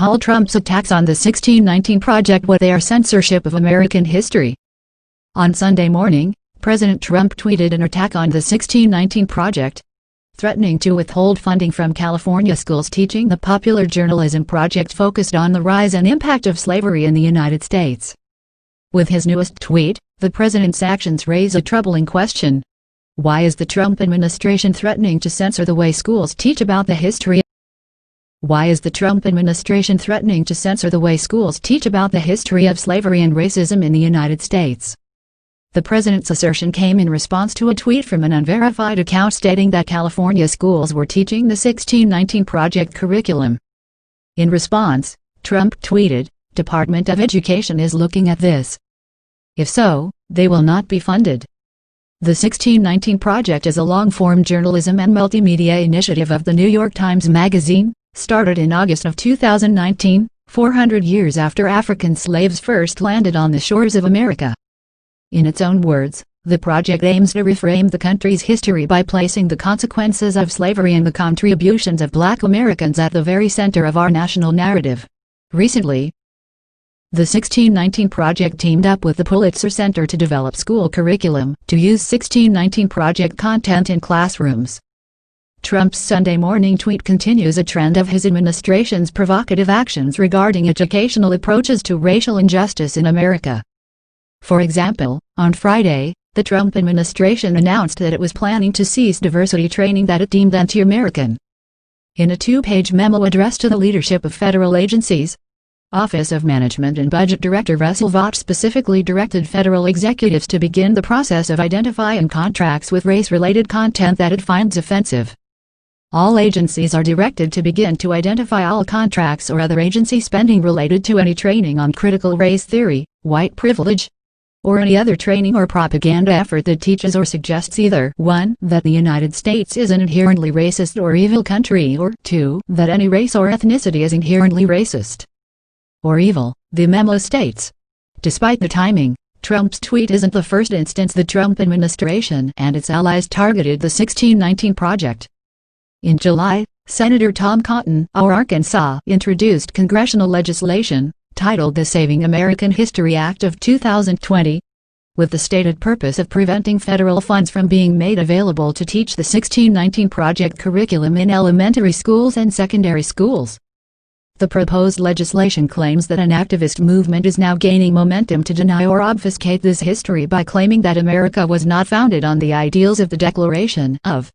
called Trump's attacks on the 1619 Project what they are censorship of American history. On Sunday morning, President Trump tweeted an attack on the 1619 Project, threatening to withhold funding from California schools teaching the popular journalism project focused on the rise and impact of slavery in the United States. With his newest tweet, the president's actions raise a troubling question. Why is the Trump administration threatening to censor the way schools teach about the history? Why is the Trump administration threatening to censor the way schools teach about the history of slavery and racism in the United States? The president's assertion came in response to a tweet from an unverified account stating that California schools were teaching the 1619 Project curriculum. In response, Trump tweeted, "Department of Education is looking at this. If so, they will not be funded." The 1619 Project is a long-form journalism and multimedia initiative of the New York Times Magazine, started in August of 2019, 400 years after African slaves first landed on the shores of America. In its own words, the project aims to reframe the country's history by placing the consequences of slavery and the contributions of Black Americans at the very center of our national narrative. Recently, the 1619 Project teamed up with the Pulitzer Center to develop school curriculum to use 1619 Project content in classrooms. Trump's Sunday morning tweet continues a trend of his administration's provocative actions regarding educational approaches to racial injustice in America. For example, on Friday, the Trump administration announced that it was planning to cease diversity training that it deemed anti-American. In a two-page memo addressed to the leadership of federal agencies, Office of Management and Budget Director Russell Vought specifically directed federal executives to begin the process of identifying contracts with race-related content that it finds offensive. All agencies are directed to begin to identify all contracts or other agency spending related to any training on critical race theory, white privilege, or any other training or propaganda effort that teaches or suggests either 1. That the United States is an inherently racist or evil country, or 2. That any race or ethnicity is inherently racist or evil, the memo states. Despite the timing, Trump's tweet isn't the first instance the Trump administration and its allies targeted the 1619 Project. In July, Senator Tom Cotton of Arkansas introduced congressional legislation titled the Saving American History Act of 2020, with the stated purpose of preventing federal funds from being made available to teach the 1619 Project curriculum in elementary schools and secondary schools. The proposed legislation claims that an activist movement is now gaining momentum to deny or obfuscate this history by claiming that America was not founded on the ideals of the Declaration of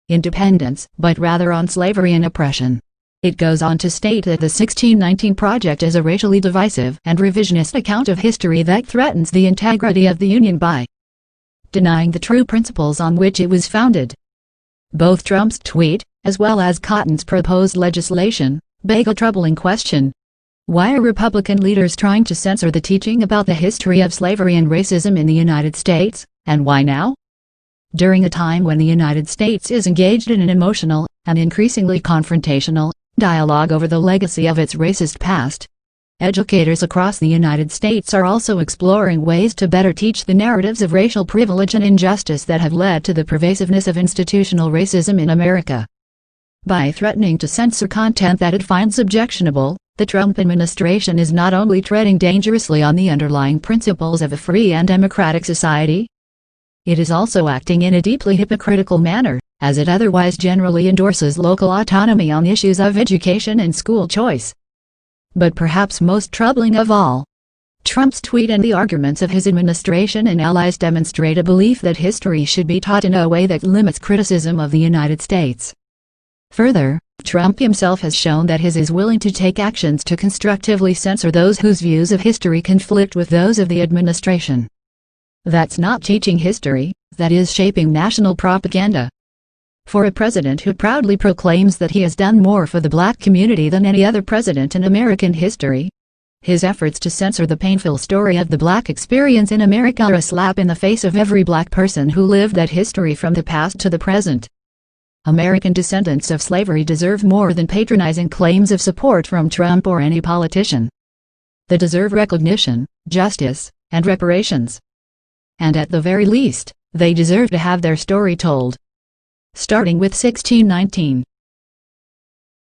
Independence, but rather on slavery and oppression. It goes on to state that the 1619 Project is a racially divisive and revisionist account of history that threatens the integrity of the Union by denying the true principles on which it was founded. Both Trump's tweet, as well as Cotton's proposed legislation, beg a troubling question. Why are Republican leaders trying to censor the teaching about the history of slavery and racism in the United States, and why now? During a time when the United States is engaged in an emotional, and increasingly confrontational, dialogue over the legacy of its racist past, educators across the United States are also exploring ways to better teach the narratives of racial privilege and injustice that have led to the pervasiveness of institutional racism in America. By threatening to censor content that it finds objectionable, the Trump administration is not only treading dangerously on the underlying principles of a free and democratic society, it is also acting in a deeply hypocritical manner, as it otherwise generally endorses local autonomy on issues of education and school choice. But perhaps most troubling of all, Trump's tweet and the arguments of his administration and allies demonstrate a belief that history should be taught in a way that limits criticism of the United States. Further, Trump himself has shown that he is willing to take actions to constructively censor those whose views of history conflict with those of the administration. That's not teaching history, that is shaping national propaganda. For a president who proudly proclaims that he has done more for the Black community than any other president in American history, his efforts to censor the painful story of the Black experience in America are a slap in the face of every Black person who lived that history from the past to the present. American descendants of slavery deserve more than patronizing claims of support from Trump or any politician. They deserve recognition, justice, and reparations. And at the very least, they deserve to have their story told. Starting with 1619.